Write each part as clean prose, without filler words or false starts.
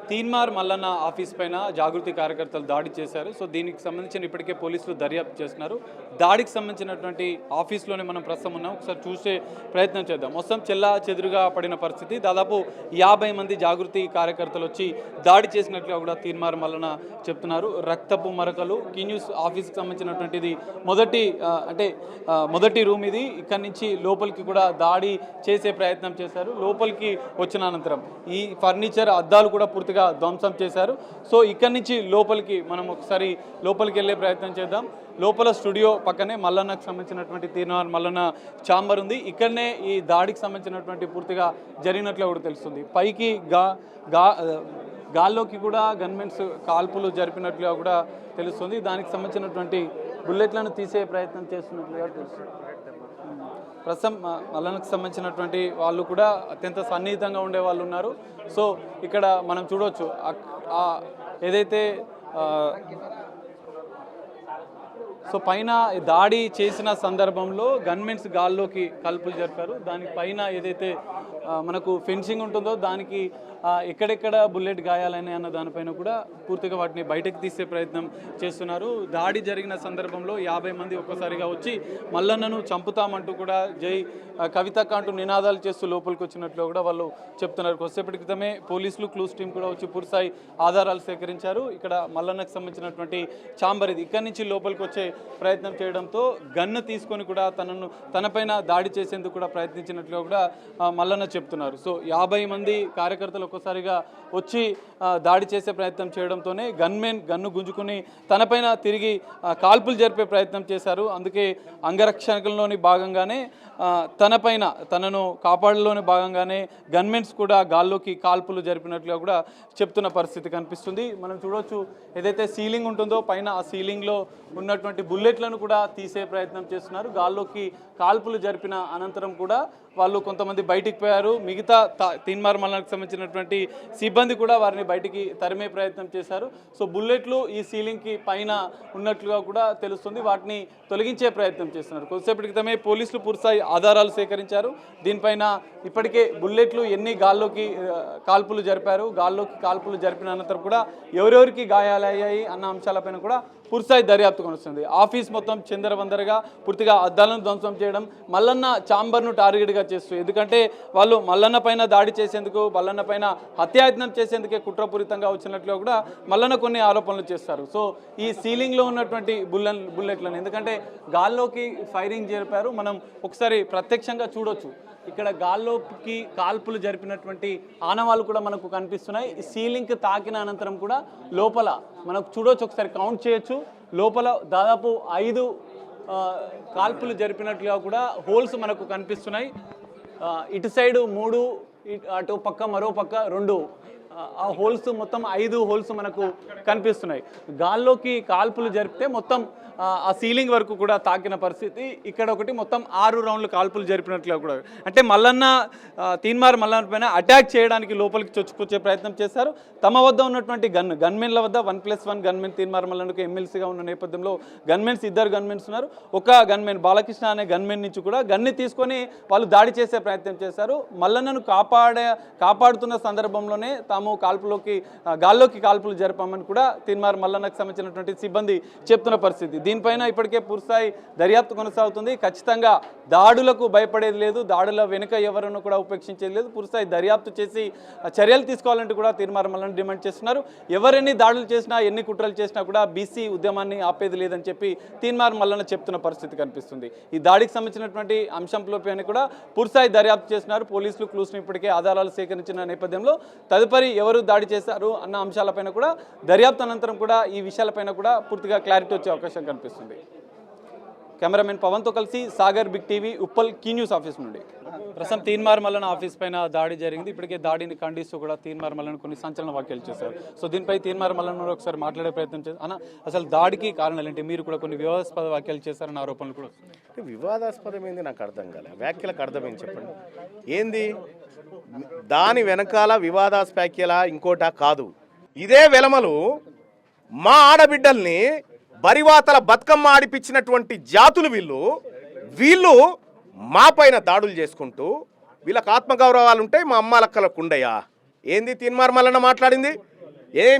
Teenmar Mallanna office పైన జాగృతి కార్యకర్తలు దాడి చేశారు. సో దీనికి సంబంధించిన ఇప్పటికే పోలీసులు దర్యాప్తు చేస్తున్నారు. దాడికి సంబంధించినటువంటి ఆఫీస్లోనే మనం ప్రస్తుతం ఉన్నాం. ఒకసారి చూసే ప్రయత్నం చేద్దాం. మొత్తం చెల్లా చెదురుగా పడిన పరిస్థితి. దాదాపు 50 మంది జాగృతి కార్యకర్తలు వచ్చి దాడి చేసినట్లుగా కూడా తీన్మార్ మల్లన్న చెప్తున్నారు. రక్తపు మరకలు. కీ న్యూస్ ఆఫీస్కి సంబంధించినటువంటిది మొదటి రూమ్ ఇది. ఇక్కడి నుంచి లోపలికి కూడా దాడి చేసే ప్రయత్నం చేశారు. లోపలికి వచ్చిన అనంతరం ఈ ఫర్నిచర్ అద్దాలు కూడా పూర్తిగా ధ్వంసం చేశారు. సో ఇక్కడి నుంచి లోపలికి మనం ఒకసారి లోపలికి వెళ్ళే ప్రయత్నం చేద్దాం. లోపల స్టూడియో పక్కనే మల్లన్నకు సంబంధించినటువంటి తీన్మార్ మల్లన్న ఛాంబర్ ఉంది. ఇక్కడనే ఈ దాడికి సంబంధించినటువంటి పూర్తిగా జరిగినట్లు కూడా తెలుస్తుంది. పైకి గాల్లోకి కూడా గన్మెన్స్ కాల్పులు జరిపినట్లుగా కూడా తెలుస్తుంది. దానికి సంబంధించినటువంటి బుల్లెట్లను తీసే ప్రయత్నం చేస్తున్నట్లుగా తెలుస్తుంది. ప్రస్తుతం మల్లన్నకు సంబంధించినటువంటి వాళ్ళు కూడా అత్యంత సన్నిహితంగా ఉండే వాళ్ళు ఉన్నారు. సో ఇక్కడ మనం చూడవచ్చు ఏదైతే సో పైన దాడి చేసిన సందర్భంలో గన్మెన్స్ గాల్లోకి కాల్పులు జరిపారు. దానిపైన ఏదైతే మనకు ఫెన్సింగ్ ఉంటుందో దానికి ఎక్కడెక్కడ బుల్లెట్ గాయాలని అన్న దానిపైన కూడా పూర్తిగా వాటిని బయటకు తీసే ప్రయత్నం చేస్తున్నారు. దాడి జరిగిన సందర్భంలో 50 మంది ఒక్కసారిగా వచ్చి మల్లన్నను చంపుతామంటూ కూడా జై కవితక్క అంటూ నినాదాలు చేస్తూ లోపలికి వచ్చినట్లు కూడా వాళ్ళు చెప్తున్నారు. కొద్దిసేపటి క్రితమే పోలీసులు క్లూస్ టీం కూడా వచ్చి పూర్తిస్థాయి ఆధారాలు సేకరించారు. ఇక్కడ మల్లన్నకు సంబంధించినటువంటి ఛాంబర్ ఇది. ఇక్కడి నుంచి లోపలికి వచ్చే ప్రయత్నం చేయడంతో గన్ను తీసుకొని కూడా తనపైన దాడి చేసేందుకు కూడా ప్రయత్నించినట్లు కూడా మల్లన్న చెప్తున్నారు. సో 50 మంది కార్యకర్తలు ఒక్కసారిగా వచ్చి దాడి చేసే ప్రయత్నం చేయడంతోనే గన్ను గుంజుకుని తనపైన తిరిగి కాల్పులు జరిపే ప్రయత్నం చేశారు. అందుకే అంగరక్షణలోని భాగంగానే తనను కాపాడలోని భాగంగానే గన్మెన్స్ కూడా గాల్లోకి కాల్పులు జరిపినట్లుగా కూడా చెప్తున్న పరిస్థితి కనిపిస్తుంది. మనం చూడవచ్చు ఏదైతే సీలింగ్ ఉంటుందో పైన ఆ సీలింగ్లో ఉన్నటువంటి బుల్లెట్లను కూడా తీసే ప్రయత్నం చేస్తున్నారు. గాల్లోకి కాల్పులు జరిపిన అనంతరం కూడా వాళ్ళు కొంతమంది బయటికి పోయారు. మిగతా తీన్మార్ మల్లన్నకు సంబంధించినటువంటి సిబ్బంది కూడా వారిని బయటికి తరిమే ప్రయత్నం చేశారు. సో బుల్లెట్లు ఈ సీలింగ్కి పైన ఉన్నట్లుగా కూడా తెలుస్తుంది. వాటిని తొలగించే ప్రయత్నం చేస్తున్నారు. కొద్దిసేపటి క్రితమే పోలీసులు పూర్తిస్థాయి ఆధారాలు సేకరించారు. దీనిపైన ఇప్పటికే బుల్లెట్లు ఎన్ని గాల్లోకి కాల్పులు జరిపారు, గాల్లోకి కాల్పులు జరిపిన అనంతరం కూడా ఎవరెవరికి గాయాలయ్యాయి అన్న అంశాలపైన కూడా పూర్తిస్థాయి దర్యాప్తు కొనసాగుతుంది. ఆఫీస్ మొత్తం చిందరవందరగా పూర్తిగా అద్దాలను ధ్వంసం చేయడం, మల్లన్న ఛాంబర్ను టార్గెట్గా చేస్తూ, ఎందుకంటే వాళ్ళు మల్లన్న పైన దాడి చేసేందుకు, మల్లన్న పైన హత్యాయత్నం చేసేందుకే కుట్రపూరితంగా వచ్చినట్లు కూడా మల్లన్న కొన్ని ఆరోపణలు చేస్తారు. సో ఈ సీలింగ్లో ఉన్నటువంటి బుల్లెట్లను ఎందుకంటే గాల్లోకి ఫైరింగ్ జరిపారు. మనం ఒకసారి ప్రత్యక్షంగా చూడొచ్చు. ఇక్కడ గాల్లోకి కాల్పులు జరిపినటువంటి ఆనవాళ్ళు కూడా మనకు కనిపిస్తున్నాయి. సీలింగ్కి తాకిన అనంతరం కూడా లోపల మనకు చూడొచ్చు, ఒకసారి కౌంట్ చేయొచ్చు. లోపల దాదాపు 5 కాల్పులు జరిపినట్లుగా కూడా హోల్స్ మనకు కనిపిస్తున్నాయి. ఇటు సైడు 3, అటు పక్క మరో పక్క 2, ఆ హోల్స్ మొత్తం 5 హోల్స్ మనకు కనిపిస్తున్నాయి. గాల్లోకి కాల్పులు జరిపితే మొత్తం ఆ సీలింగ్ వరకు కూడా తాకిన పరిస్థితి. ఇక్కడ ఒకటి మొత్తం 6 రౌండ్లు కాల్పులు జరిపినట్లుగా కూడా, అంటే తీన్మార్ మల్లన్న పైన అటాక్ చేయడానికి లోపలికి చొచ్చుకొచ్చే ప్రయత్నం చేశారు. తమ వద్ద ఉన్నటువంటి గన్మెన్ల వద్ద 1+1 గన్మెన్ తీన్మార్ మల్లన్నకు ఎమ్మెల్సీగా ఉన్న నేపథ్యంలో ఇద్దరు గన్మెన్స్ ఉన్నారు. ఒక గన్మెన్ బాలకృష్ణ అనే గన్మెన్ నుంచి కూడా గన్ని తీసుకొని వాళ్ళు దాడి చేసే ప్రయత్నం చేశారు. మల్లన్నను కాపాడుతున్న సందర్భంలోనే తాము గాల్లోకి కాల్పులు జరిపామని కూడా తీన్మార్ మల్లన్నకు సంబంధించినటువంటి సిబ్బంది చెప్తున్న పరిస్థితి. దీనిపైన ఇప్పటికే పూర్తిస్థాయి దర్యాప్తు కొనసాగుతుంది. ఖచ్చితంగా దాడులకు భయపడేది లేదు, దాడుల వెనుక ఎవరನ್ನು కూడా ఉపేక్షించేది లేదు. పూర్తిస్థాయి దర్యాప్తు చేసి చర్యలు తీసుకోవాలంటూ కూడా తీన్మార్ మల్లన్న డిమాండ్ చేస్తున్నారు. ఎవరెన్ని దాడులు చేసినా, ఎన్ని కుట్రలు చేసినా కూడా బీసీ ఉద్యమాన్ని ఆపేది లేదని చెప్పి తీన్మార్ మల్లన్న చెప్తున్న పరిస్థితి కనిపిస్తుంది. ఈ దాడికి సంబంధించినటువంటి అంశంపైన కూడా పూర్తిస్థాయి దర్యాప్తు చేస్తున్నారు పోలీసులు. క్లూస్ను ఇప్పటికే ఆధారాలు సేకరించిన నేపథ్యంలో తదుపరి ఎవరు దాడి చేశారు అన్న అంశాలపైన కూడా దర్యాప్తు అనంతరం కూడా ఈ విషయాలపైన కూడా పూర్తిగా క్లారిటీ వచ్చే అవకాశం కనిపిస్తుంది. కెమెరామెన్ పవన్తో కలిసి Sagar, big TV, Uppal, key news office నుండి. ప్రస్తుతం తీన్మార్ మల్లన్న ఆఫీస్ పైన దాడి జరిగింది. ఇప్పటికే దాడిని ఖండిస్తూ కూడా తీన్మార్ మల్లన్న కొన్ని సంచలన వ్యాఖ్యలు చేశారు. సో దీనిపై తీన్మార్ మల్లన్న ఒకసారి మాట్లాడే ప్రయత్నం చేశారు. అన్న, అసలు దాడికి కారణాలు ఏంటి? మీరు కూడా కొన్ని వివాదాస్పద వ్యాఖ్యలు చేశారన్న ఆరోపణలు కూడా వస్తున్నాయి. వివాదాస్పదం ఏంది నాకు అర్థం కాలే. వ్యాఖ్యలకు అర్థం ఏంటి చెప్పండి. ఏంది దాని వెనకాల వివాదాస్పాఖ్యల ఇంకోటా కాదు. ఇదే వెలమలు మా ఆడబిడ్డల్ని బరివాతల బతుకమ్మ ఆడిపించినటువంటి జాతులు వీళ్ళు మా పైన దాడులు చేసుకుంటూ వీళ్ళకి ఆత్మగౌరవాలు ఉంటాయి, మా అమ్మాలక్కలకు ఉండయా? ఏంది తీన్మార్ మల్లన్న మాట్లాడింది?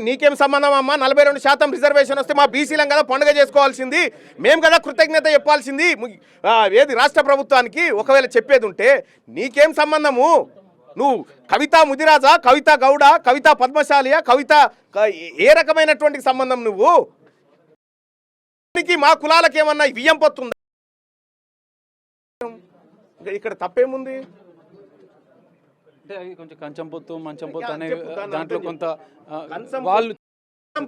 నీకేం సంబంధం అమ్మా, 42% రిజర్వేషన్ వస్తే మా బీసీలం కదా పండుగ చేసుకోవాల్సింది, మేము కదా కృతజ్ఞత చెప్పాల్సింది ఏది రాష్ట్ర ప్రభుత్వానికి ఒకవేళ చెప్పేది ఉంటే నీకేం సంబంధము? నువ్వు కవిత ముదిరాజా, కవిత గౌడ, కవిత పద్మశాలియా, కవిత ఏ రకమైనటువంటి సంబంధం నువ్వు? మా కులాలకు ఏమన్నా వియ్యం పొత్తుందా? ఇక్కడ తప్పేముంది? అంటే కొంచెం కంచం పొత్తు మంచం పొత్తు అనే దాంట్లో కొంత వాళ్ళు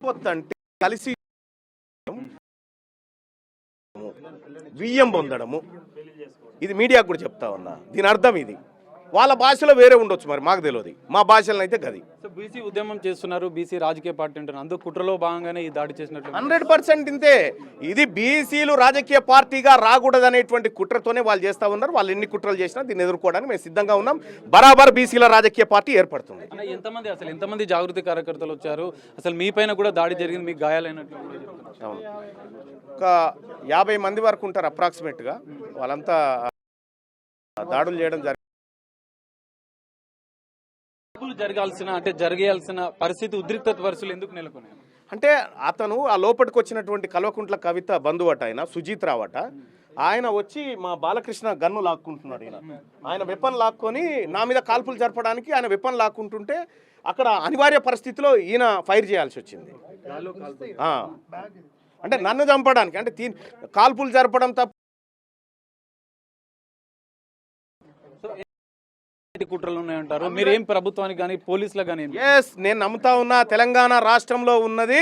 పొత్తు అంటే కలిసి వియ్యం పొందడము, ఇది మీడియాకు కూడా చెప్తా ఉన్నా. దీని అర్థం ఇది. వాళ్ళ భాషలో వేరే ఉండొచ్చు, మరి మాకు తెలియదు. మా భాషలో అయితే గది. సో బీసీ ఉద్యమం చేస్తున్నారు, బీసీ రాజకీయ పార్టీ అంటున్నారు, అందుకు కుట్రలో భాగంగానే ఈ దాడి చేసినట్లు 100% ఇంతే. ఇది బీసీలు రాజకీయ పార్టీగా రాకూడదు అనేటువంటి కుట్రతోనే వాళ్ళు చేస్తూ ఉన్నారు. వాళ్ళు ఎన్ని కుట్రలు చేసినా దీన్ని ఎదుర్కోవడానికి మేము సిద్ధంగా ఉన్నాం. బరాబర్ బీసీల రాజకీయ పార్టీ ఏర్పడుతుంది. ఎంతమంది జాగృతి కార్యకర్తలు వచ్చారు? అసలు మీ పైన కూడా దాడి జరిగింది, మీకు గాయాలైనట్లు? అవును, ఒక 50 మంది వరకు ఉంటారు అప్రాక్సిమేట్గా. వాళ్ళంతా దాడులు చేయడం జరిగింది. జరగాల్సిన పరిస్థితి ఉద్రిక్తత పరిస్థితులు ఎందుకు నెలకొన్నాయి అంటే అతను ఆ లోపలికి వచ్చినటువంటి కల్వకుంట్ల కవిత బంధువట, ఆయన సుజీత్ రావట. ఆయన వచ్చి మా బాలకృష్ణ గన్ను లాక్కుంటున్నాడు. ఆయన వెపన్ లాక్కొని నా మీద కాల్పులు జరపడానికి ఆయన వెపన్ లాక్కుంటుంటే అక్కడ అనివార్య పరిస్థితిలో ఈయన ఫైర్ చేయాల్సి వచ్చింది. అంటే నన్ను చంపడానికి, అంటే కాల్పులు జరపడం తప్ప కుట్రలు ఉన్నాయంటారు. మీరు ఏం ప్రభుత్వానికి కానీ పోలీసులకు కానీ? నేను నమ్ముతా ఉన్నా, తెలంగాణ రాష్ట్రంలో ఉన్నది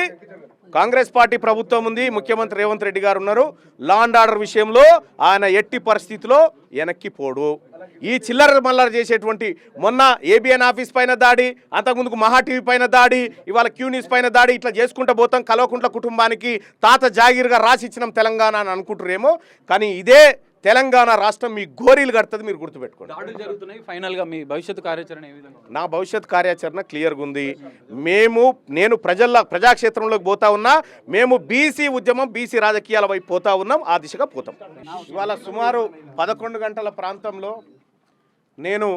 కాంగ్రెస్ పార్టీ ప్రభుత్వం ఉంది, ముఖ్యమంత్రి రేవంత్ రెడ్డి గారు ఉన్నారు. లా అండ్ ఆర్డర్ విషయంలో ఆయన ఎట్టి పరిస్థితిలో వెనక్కి పోడు. ఈ చిల్లర మల్లర చేసేటువంటి మొన్న ఏబిఎన్ ఆఫీస్ పైన దాడి, అంతకుముందుకు మహా టీవీ పైన దాడి, ఇవాళ క్యూ న్యూస్ పైన దాడి, ఇట్లా చేసుకుంటూ పోతాం. కల్వకుంట్ల కుటుంబానికి తాత జాగీర్గా రాసిచ్చినాం తెలంగాణ అని అనుకుంటారేమో, కానీ ఇదే తెలంగాణ రాష్ట్రం మీ గోరీలు కడుతుంది, మీరు గుర్తుపెట్టుకోండి. దాడులు జరుగుతున్నాయి. ఫైనల్గా మీ భవిష్యత్తు కార్యాచరణ ఏ విధంగా? నా భవిష్యత్ కార్యాచరణ క్లియర్గా ఉంది. నేను ప్రజాక్షేత్రంలోకి పోతా ఉన్నా. మేము బీసీ ఉద్యమం, బీసీ రాజకీయాల వైపు పోతా ఉన్నాం, ఆ దిశగా పోతాం. ఇవాళ సుమారు 11 గంటల ప్రాంతంలో నేను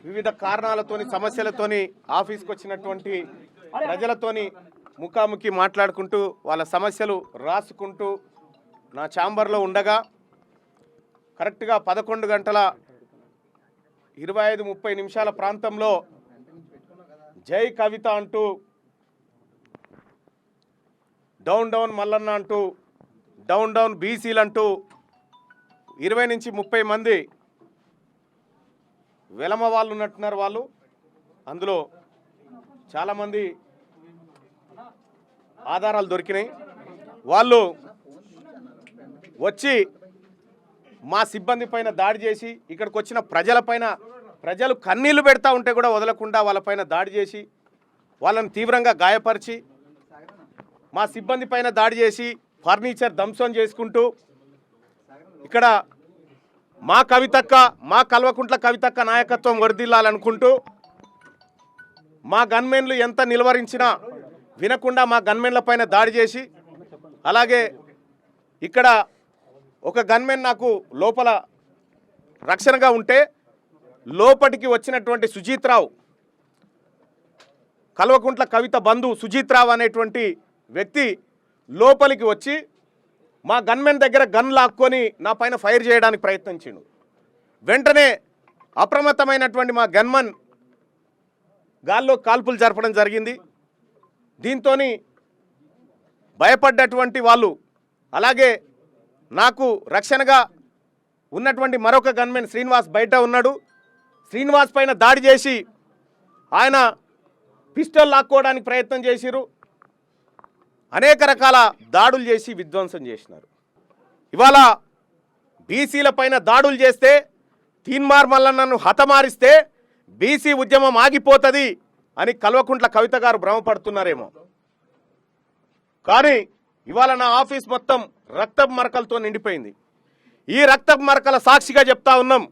వివిధ కారణాలతోని, సమస్యలతోని ఆఫీస్కి వచ్చినటువంటి ప్రజలతోని ముఖాముఖి మాట్లాడుకుంటూ, వాళ్ళ సమస్యలు రాసుకుంటూ నా ఛాంబర్లో ఉండగా కరెక్ట్గా 11 గంటల 25-30 నిమిషాల ప్రాంతంలో జై కవిత అంటూ, డౌన్ డౌన్ మల్లన్న అంటూ, డౌన్ డౌన్ బీసీలు అంటూ 20 నుంచి 30 మంది వెలమ వాళ్ళు ఉన్నట్టున్నారు. వాళ్ళు అందులో చాలామంది ఆధారాలు దొరికినాయి. వాళ్ళు వచ్చి మా సిబ్బంది పైన దాడి చేసి, ఇక్కడికి వచ్చిన ప్రజలు కన్నీళ్లు పెడతా ఉంటే కూడా వదలకుండా వాళ్ళపైన దాడి చేసి, వాళ్ళని తీవ్రంగా గాయపరిచి, మా సిబ్బంది పైన దాడి చేసి ఫర్నిచర్ ధ్వంసం చేసుకుంటూ, ఇక్కడ మా కవితక్క, మా కల్వకుంట్ల కవితక్క నాయకత్వం వర్ధిల్లాలనుకుంటూ, మా గన్మెన్లు ఎంత నిలువరించినా వినకుండా మా గన్మెన్ల పైన దాడి చేసి, అలాగే ఇక్కడ ఒక గన్మెన్ నాకు లోపల రక్షణగా ఉంటే లోపటికి వచ్చినటువంటి సుజీత్ రావు, కల్వకుంట్ల కవిత బంధువు సుజీత్ రావు అనేటువంటి వ్యక్తి లోపలికి వచ్చి మా గన్మెన్ దగ్గర గన్ లాక్కొని నా పైన ఫైర్ చేయడానికి ప్రయత్నించిండు. వెంటనే అప్రమత్తమైనటువంటి మా గన్మన్ గాల్లో కాల్పులు జరపడం జరిగింది. దీంతో భయపడ్డటువంటి వాళ్ళు, అలాగే నాకు రక్షణగా ఉన్నటువంటి మరొక గన్మెన్ శ్రీనివాస్ బయట ఉన్నాడు. శ్రీనివాస్ పైన దాడి చేసి ఆయన పిస్టల్ లాక్కోవడానికి ప్రయత్నం చేసిరు. అనేక రకాల దాడులు చేసి విధ్వంసం చేసినారు. ఇవాళ బీసీల పైన దాడులు చేస్తే, తీన్మార్ మల్లన్నను హతమారిస్తే బీసీ ఉద్యమం ఆగిపోతుంది అని కల్వకుంట్ల కవిత గారు భ్రమపడుతున్నారేమో. కానీ ఇవాళ నా ఆఫీస్ మొత్తం రక్తపు మరకలతో నిండిపోయింది. ఈ రక్తపు మరకల సాక్షిగా చెప్తా ఉన్నాం,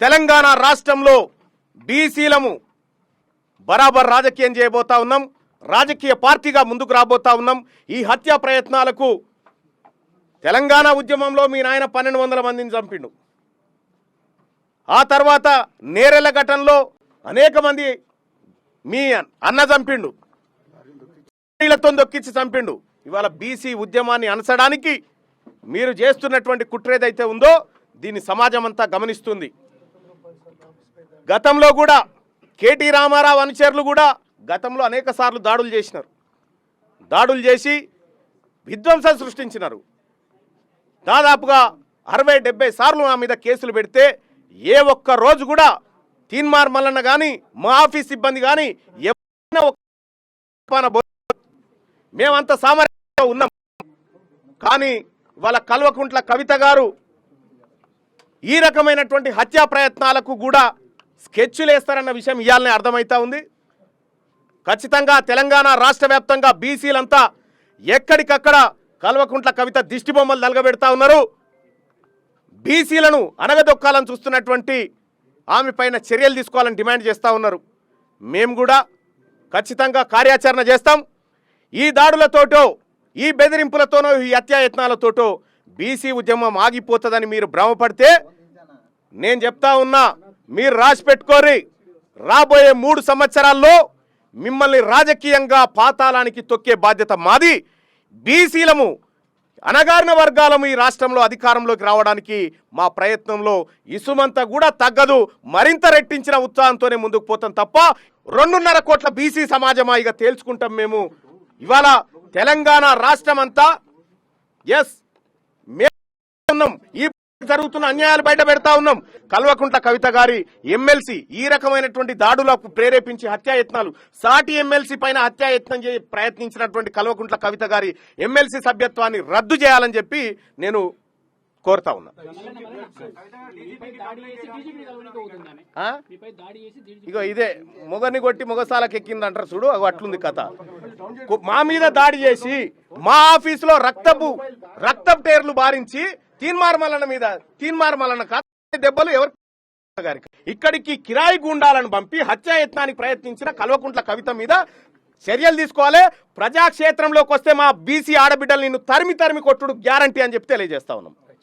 తెలంగాణ రాష్ట్రంలో బీసీలము బరాబర్ రాజకీయం చేయబోతా ఉన్నాం, రాజకీయ పార్టీగా ముందుకు రాబోతా ఉన్నాం. ఈ హత్యా ప్రయత్నాలకు తెలంగాణ ఉద్యమంలో మీ నాయన 1200 మందిని చంపిండు. ఆ తర్వాత నేరెళ్ల ఘటనలో అనేక మంది మీ అన్న చంపిండు, వీళ్ళతో దొక్కించి చంపిండు. ఇవాళ బీసీ ఉద్యమాన్ని అనసడానికి మీరు చేస్తున్నటువంటి కుట్ర ఏదైతే ఉందో దీన్ని సమాజం అంతా గమనిస్తుంది. గతంలో కూడా కేటీ రామారావు అనుచరులు కూడా గతంలో అనేక సార్లు దాడులు చేసినారు. దాడులు చేసి విధ్వంసం సృష్టించినారు. దాదాపుగా 60-70 సార్లు నా మీద కేసులు పెడితే ఏ ఒక్క రోజు కూడా తీన్మార్ మల్లన్న కానీ మా ఆఫీస్ సిబ్బంది కానీ మేమంత సామర్థ్యంగా ఉన్నాం. కానీ వాళ్ళ కల్వకుంట్ల కవిత గారు ఈ రకమైనటువంటి హత్యా ప్రయత్నాలకు కూడా స్కెచ్లు వేస్తారన్న విషయం ఇవాళనే అర్థమవుతా ఉంది. ఖచ్చితంగా తెలంగాణ రాష్ట్ర వ్యాప్తంగా బీసీలంతా ఎక్కడికక్కడ కల్వకుంట్ల కవిత దిష్టి బొమ్మలు నలగబెడతా ఉన్నారు. బీసీలను అనగదొక్కాలని చూస్తున్నటువంటి ఆమె పైన చర్యలు తీసుకోవాలని డిమాండ్ చేస్తూ ఉన్నారు. మేము కూడా ఖచ్చితంగా కార్యాచరణ చేస్తాం. ఈ దాడులతోటో ఈ బెదిరింపులతోనో ఈ హత్యాయత్నాలతోటో బీసీ ఉద్యమం ఆగిపోతుందని మీరు భ్రమపడితే నేను చెప్తా ఉన్నా, మీరు రాసి పెట్టుకోరి. రాబోయే 3 సంవత్సరాల్లో మిమ్మల్ని రాజకీయంగా పాతాళానికి తొక్కే బాధ్యత మాది. బీసీలము అణగారిన వర్గాలము ఈ రాష్ట్రంలో అధికారంలోకి రావడానికి మా ప్రయత్నంలో ఇసుమంతా కూడా తగ్గదు. మరింత రెట్టించిన ఉత్సాహంతోనే ముందుకు పోతాం తప్ప 2.5 కోట్ల బీసీ సమాజమా ఇక తేల్చుకుంటాం మేము. ఇవాళ తెలంగాణ రాష్ట్రం అంతా మేము ఈ జరుగుతున్న అన్యాయాలు బయట పెడతా ఉన్నాం. కల్వకుంట్ల కవిత గారి ఎమ్మెల్సీ ఈ రకమైనటువంటి దాడులకు ప్రేరేపించి హత్యాయత్నాలు, సాటి ఎమ్మెల్సీ పైన హత్యాయత్నం ప్రయత్నించినటువంటి కల్వకుంట్ల కవిత గారి ఎమ్మెల్సీ సభ్యత్వాన్ని రద్దు చేయాలని చెప్పి నేను కోరుతా ఉన్నా. ఇగో ఇదే మొగని కొట్టి మొగసాలకు ఎక్కింది అంటారు చూడు, అట్లుంది కథ. మా మీద దాడి చేసి మా ఆఫీసులో రక్తపు టేర్లు బారించి తీన్మార్ మల్లన్న దెబ్బలు ఎవరు గారికి ఇక్కడికి కిరాయి గుండాలను పంపి హత్యాయత్నానికి ప్రయత్నించిన కల్వకుంట్ల కవిత మీద చర్యలు తీసుకోవాలి. ప్రజాక్షేత్రంలోకి వస్తే మా బీసీ ఆడబిడ్డలు నిన్ను తరిమి కొట్టుడు గ్యారంటీ అని చెప్పి తెలియజేస్తా ఉన్నాం.